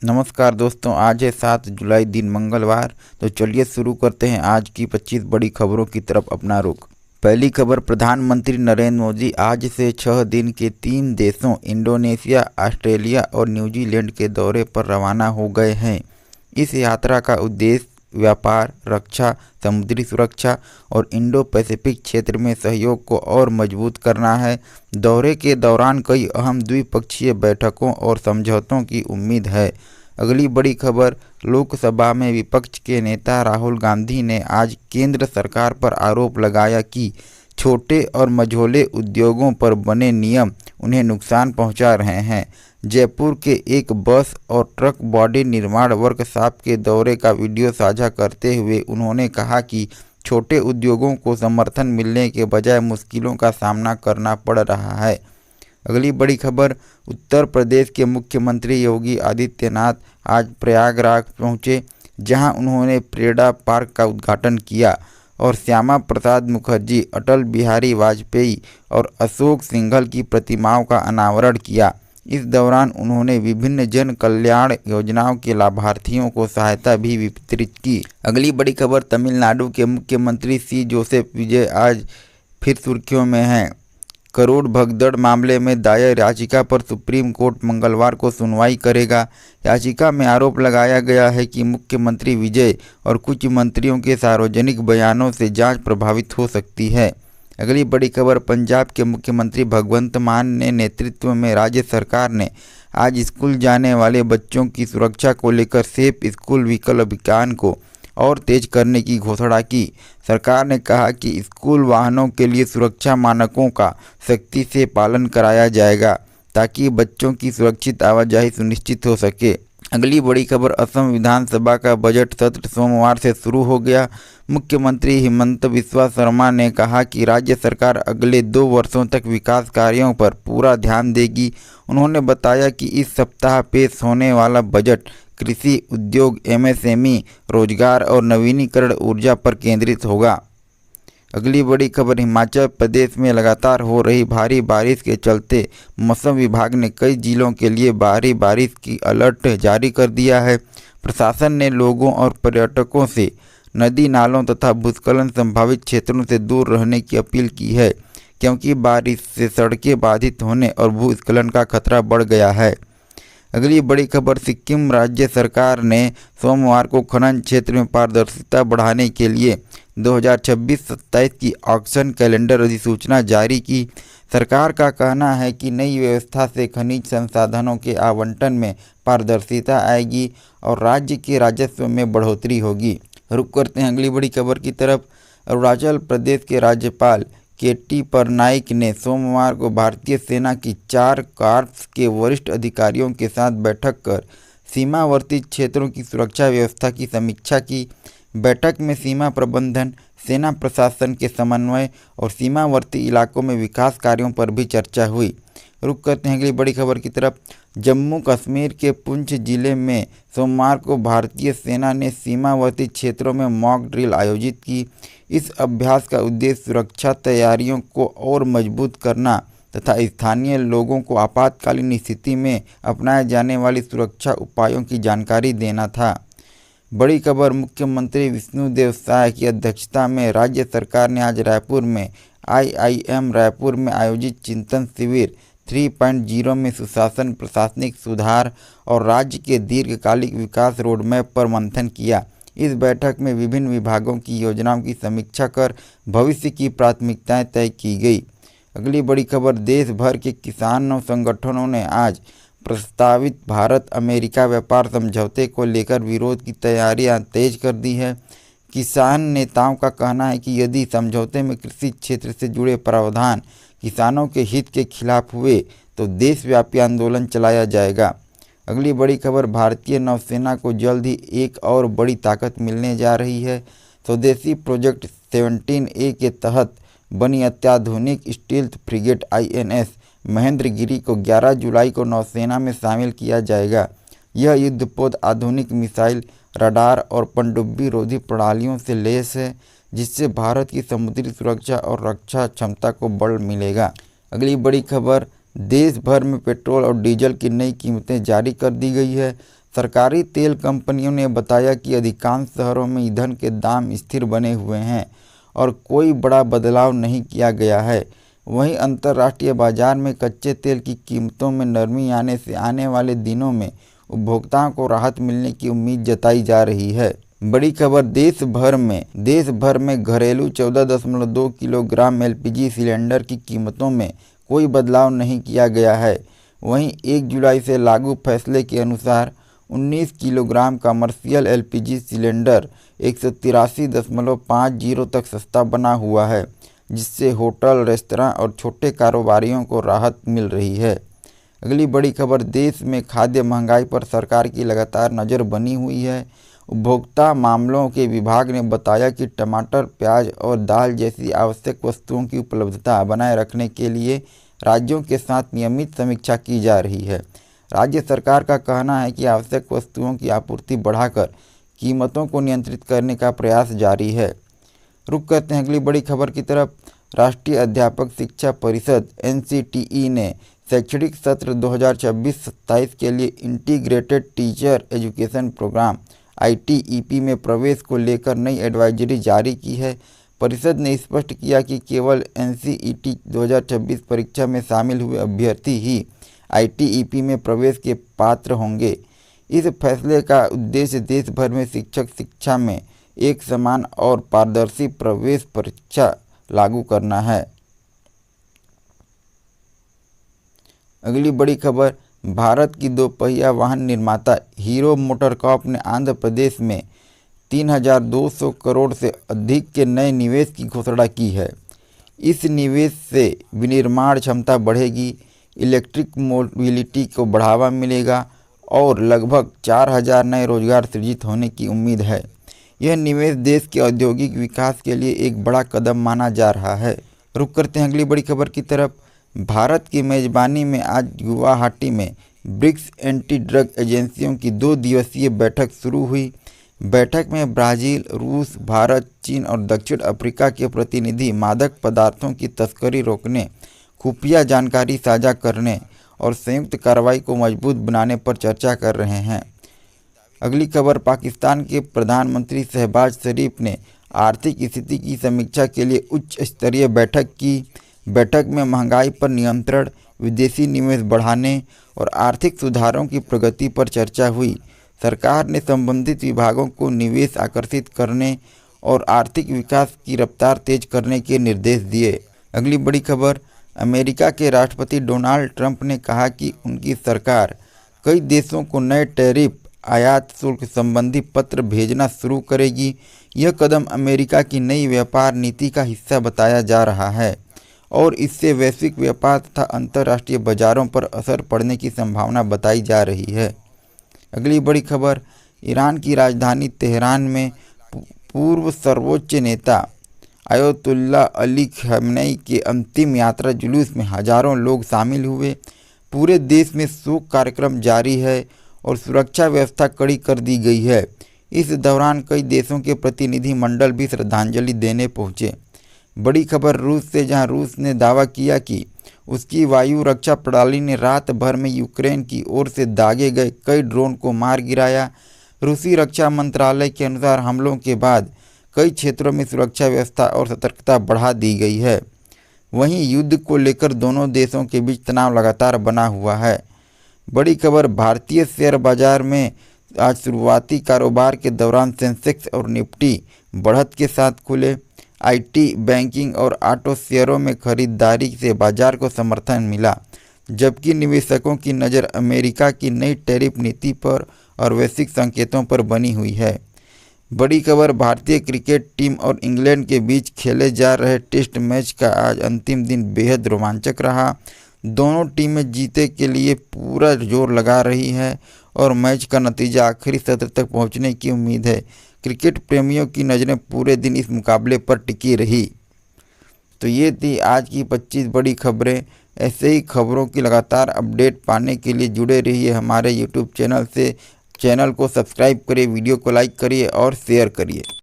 नमस्कार दोस्तों, आज है 7 जुलाई दिन मंगलवार। तो चलिए शुरू करते हैं आज की 25 बड़ी खबरों की तरफ अपना रुख। पहली खबर, प्रधानमंत्री नरेंद्र मोदी आज से 6 दिन के 3 देशों इंडोनेशिया, ऑस्ट्रेलिया और न्यूजीलैंड के दौरे पर रवाना हो गए हैं। इस यात्रा का उद्देश्य व्यापार, रक्षा, समुद्री सुरक्षा और इंडो पैसिफिक क्षेत्र में सहयोग को और मजबूत करना है। दौरे के दौरान कई अहम द्विपक्षीय बैठकों और समझौतों की उम्मीद है। अगली बड़ी खबर, लोकसभा में विपक्ष के नेता राहुल गांधी ने आज केंद्र सरकार पर आरोप लगाया कि छोटे और मझोले उद्योगों पर बने नियम उन्हें नुकसान पहुंचा रहे हैं। जयपुर के एक बस और ट्रक बॉडी निर्माण वर्कशॉप के दौरे का वीडियो साझा करते हुए उन्होंने कहा कि छोटे उद्योगों को समर्थन मिलने के बजाय मुश्किलों का सामना करना पड़ रहा है। अगली बड़ी खबर, उत्तर प्रदेश के मुख्यमंत्री योगी आदित्यनाथ आज प्रयागराज पहुंचे, जहां उन्होंने प्रेड़ा पार्क का उद्घाटन किया और श्यामा प्रसाद मुखर्जी, अटल बिहारी वाजपेयी और अशोक सिंघल की प्रतिमाओं का अनावरण किया। इस दौरान उन्होंने विभिन्न जन कल्याण योजनाओं के लाभार्थियों को सहायता भी वितरित की। अगली बड़ी खबर, तमिलनाडु के मुख्यमंत्री सी जोसेफ विजय आज फिर सुर्खियों में हैं। करोड़ भगदड़ मामले में दायर याचिका पर सुप्रीम कोर्ट मंगलवार को सुनवाई करेगा। याचिका में आरोप लगाया गया है कि मुख्यमंत्री विजय और कुछ मंत्रियों के सार्वजनिक बयानों से जांच प्रभावित हो सकती है। अगली बड़ी खबर, पंजाब के मुख्यमंत्री भगवंत मान के नेतृत्व में राज्य सरकार ने आज स्कूल जाने वाले बच्चों की सुरक्षा को लेकर सेफ स्कूल व्हीकल अभियान को और तेज करने की घोषणा की। सरकार ने कहा कि स्कूल वाहनों के लिए सुरक्षा मानकों का सख्ती से पालन कराया जाएगा ताकि बच्चों की सुरक्षित आवाजाही सुनिश्चित हो सके। अगली बड़ी खबर, असम विधानसभा का बजट सत्र सोमवार से शुरू हो गया। मुख्यमंत्री हिमंत बिस्वा शर्मा ने कहा कि राज्य सरकार अगले 2 वर्षों तक विकास कार्यों पर पूरा ध्यान देगी। उन्होंने बताया कि इस सप्ताह पेश होने वाला बजट कृषि, उद्योग, एमएसएमई, रोजगार और नवीनीकरण ऊर्जा पर केंद्रित होगा। अगली बड़ी खबर, हिमाचल प्रदेश में लगातार हो रही भारी बारिश के चलते मौसम विभाग ने कई जिलों के लिए भारी बारिश की अलर्ट जारी कर दिया है। प्रशासन ने लोगों और पर्यटकों से नदी नालों तथा भूस्खलन संभावित क्षेत्रों से दूर रहने की अपील की है, क्योंकि बारिश से सड़कें बाधित होने और भूस्खलन का खतरा बढ़ गया है। अगली बड़ी खबर, सिक्किम राज्य सरकार ने सोमवार को खनन क्षेत्र में पारदर्शिता बढ़ाने के लिए 2026-27 की ऑक्शन कैलेंडर अधिसूचना जारी की। सरकार का कहना है कि नई व्यवस्था से खनिज संसाधनों के आवंटन में पारदर्शिता आएगी और राज्य के राजस्व में बढ़ोतरी होगी। रुक करते हैं अगली बड़ी खबर की तरफ। अरुणाचल प्रदेश के राज्यपाल केटी परनाइक ने सोमवार को भारतीय सेना की 4 कॉर्प्स के वरिष्ठ अधिकारियों के साथ बैठक कर सीमावर्ती क्षेत्रों की सुरक्षा व्यवस्था की समीक्षा की। बैठक में सीमा प्रबंधन, सेना प्रशासन के समन्वय और सीमावर्ती इलाकों में विकास कार्यों पर भी चर्चा हुई। रुक करते हैं अगली बड़ी खबर की तरफ। जम्मू कश्मीर के पुंछ जिले में सोमवार को भारतीय सेना ने सीमावर्ती क्षेत्रों में मॉक ड्रिल आयोजित की। इस अभ्यास का उद्देश्य सुरक्षा तैयारियों को और मजबूत करना तथा स्थानीय लोगों को आपातकालीन स्थिति में अपनाए जाने वाली सुरक्षा उपायों की जानकारी देना था। बड़ी खबर, मुख्यमंत्री विष्णुदेव साय की अध्यक्षता में राज्य सरकार ने आज रायपुर में IIM रायपुर में आयोजित चिंतन शिविर 3.0 में सुशासन, प्रशासनिक सुधार और राज्य के दीर्घकालिक विकास रोडमैप पर मंथन किया। इस बैठक में विभिन्न विभागों की योजनाओं की समीक्षा कर भविष्य की प्राथमिकताएं तय की गई। अगली बड़ी खबर, देश भर के किसानों संगठनों ने आज प्रस्तावित भारत अमेरिका व्यापार समझौते को लेकर विरोध की तैयारियां तेज कर दी है। किसान नेताओं का कहना है कि यदि समझौते में कृषि क्षेत्र से जुड़े प्रावधान किसानों के हित के खिलाफ हुए तो देशव्यापी आंदोलन चलाया जाएगा। अगली बड़ी खबर, भारतीय नौसेना को जल्द ही एक और बड़ी ताकत मिलने जा रही है। स्वदेशी प्रोजेक्ट 17A के तहत बनी अत्याधुनिक स्टील्थ फ्रिगेट INS महेंद्रगिरी को 11 जुलाई को नौसेना में शामिल किया जाएगा। यह युद्धपोत आधुनिक मिसाइल, रडार और पनडुब्बी रोधी प्रणालियों से लैस है, जिससे भारत की समुद्री सुरक्षा और रक्षा क्षमता को बल मिलेगा। अगली बड़ी खबर, देश भर में पेट्रोल और डीजल की नई कीमतें जारी कर दी गई है। सरकारी तेल कंपनियों ने बताया कि अधिकांश शहरों में ईंधन के दाम स्थिर बने हुए हैं और कोई बड़ा बदलाव नहीं किया गया है। वहीं अंतर्राष्ट्रीय बाजार में कच्चे तेल की कीमतों में नरमी आने से आने वाले दिनों में उपभोक्ताओं को राहत मिलने की उम्मीद जताई जा रही है। बड़ी खबर, देश भर में घरेलू 14.2 किलोग्राम एलपीजी सिलेंडर की कीमतों में कोई बदलाव नहीं किया गया है। वहीं 1 जुलाई से लागू फैसले के अनुसार 19 किलोग्राम कमर्शियल एलपीजी सिलेंडर 183.50 तक सस्ता बना हुआ है, जिससे होटल, रेस्तरां और छोटे कारोबारियों को राहत मिल रही है। अगली बड़ी खबर, देश में खाद्य महंगाई पर सरकार की लगातार नज़र बनी हुई है। उपभोक्ता मामलों के विभाग ने बताया कि टमाटर, प्याज और दाल जैसी आवश्यक वस्तुओं की उपलब्धता बनाए रखने के लिए राज्यों के साथ नियमित समीक्षा की जा रही है। राज्य सरकार का कहना है कि आवश्यक वस्तुओं की आपूर्ति बढ़ाकर कीमतों को नियंत्रित करने का प्रयास जारी है। रुक करते हैं अगली बड़ी खबर की तरफ। राष्ट्रीय अध्यापक शिक्षा परिषद एनसीटीई ने शैक्षणिक सत्र 2026-27 के लिए integrated teacher education programme ITEP में प्रवेश को लेकर नई एडवाइजरी जारी की है। परिषद ने स्पष्ट किया कि केवल NCET 2026 परीक्षा में शामिल हुए अभ्यर्थी ही ITEP में प्रवेश के पात्र होंगे। इस फैसले का उद्देश्य देश भर में शिक्षक शिक्षा में एक समान और पारदर्शी प्रवेश परीक्षा लागू करना है। अगली बड़ी खबर, भारत की दोपहिया वाहन निर्माता हीरो मोटरकॉर्प ने आंध्र प्रदेश में 3,200 करोड़ से अधिक के नए निवेश की घोषणा की है। इस निवेश से विनिर्माण क्षमता बढ़ेगी, इलेक्ट्रिक मोबिलिटी को बढ़ावा मिलेगा और लगभग 4,000 नए रोजगार सृजित होने की उम्मीद है। यह निवेश देश के औद्योगिक विकास के लिए एक बड़ा कदम माना जा रहा है। रुक करते हैं अगली बड़ी खबर की तरफ। भारत की मेजबानी में आज गुवाहाटी में ब्रिक्स एंटी ड्रग एजेंसियों की 2 दिवसीय बैठक शुरू हुई। बैठक में ब्राज़ील, रूस, भारत, चीन और दक्षिण अफ्रीका के प्रतिनिधि मादक पदार्थों की तस्करी रोकने, खुफिया जानकारी साझा करने और संयुक्त कार्रवाई को मजबूत बनाने पर चर्चा कर रहे हैं। अगली खबर, पाकिस्तान के प्रधानमंत्री शहबाज शरीफ ने आर्थिक स्थिति की समीक्षा के लिए उच्च स्तरीय बैठक की। बैठक में महंगाई पर नियंत्रण, विदेशी निवेश बढ़ाने और आर्थिक सुधारों की प्रगति पर चर्चा हुई। सरकार ने संबंधित विभागों को निवेश आकर्षित करने और आर्थिक विकास की रफ्तार तेज करने के निर्देश दिए। अगली बड़ी खबर, अमेरिका के राष्ट्रपति डोनाल्ड ट्रंप ने कहा कि उनकी सरकार कई देशों को नए टैरिफ आयात शुल्क संबंधी पत्र भेजना शुरू करेगी। यह कदम अमेरिका की नई व्यापार नीति का हिस्सा बताया जा रहा है और इससे वैश्विक व्यापार तथा अंतर्राष्ट्रीय बाजारों पर असर पड़ने की संभावना बताई जा रही है। अगली बड़ी खबर, ईरान की राजधानी तेहरान में पूर्व सर्वोच्च नेता आयतुल्लाह अली खamenei के अंतिम यात्रा जुलूस में हजारों लोग शामिल हुए। पूरे देश में शोक कार्यक्रम जारी है और सुरक्षा व्यवस्था कड़ी कर दी गई है। इस दौरान कई देशों के प्रतिनिधि मंडल भी श्रद्धांजलि देने पहुंचे। बड़ी खबर रूस से, जहां रूस ने दावा किया कि उसकी वायु रक्षा प्रणाली ने रात भर में यूक्रेन की ओर से दागे गए कई ड्रोन को मार गिराया। रूसी रक्षा मंत्रालय के अनुसार हमलों के बाद कई क्षेत्रों में सुरक्षा व्यवस्था और सतर्कता बढ़ा दी गई है। वहीं युद्ध को लेकर दोनों देशों के बीच तनाव लगातार बना हुआ है। बड़ी खबर, भारतीय शेयर बाजार में आज शुरुआती कारोबार के दौरान सेंसेक्स और निफ्टी बढ़त के साथ खुले। IT, बैंकिंग और ऑटो शेयरों में खरीदारी से बाजार को समर्थन मिला, जबकि निवेशकों की नज़र अमेरिका की नई टैरिफ नीति पर और वैश्विक संकेतों पर बनी हुई है। बड़ी खबर, भारतीय क्रिकेट टीम और इंग्लैंड के बीच खेले जा रहे टेस्ट मैच का आज अंतिम दिन बेहद रोमांचक रहा। दोनों टीमें जीते के लिए पूरा जोर लगा रही है और मैच का नतीजा आखिरी सत्र तक पहुंचने की उम्मीद है। क्रिकेट प्रेमियों की नज़रें पूरे दिन इस मुकाबले पर टिकी रही। तो ये थी आज की 25 बड़ी खबरें। ऐसे ही खबरों की लगातार अपडेट पाने के लिए जुड़े रहिए हमारे YouTube चैनल से। चैनल को सब्सक्राइब करिए, वीडियो को लाइक करिए और शेयर करिए।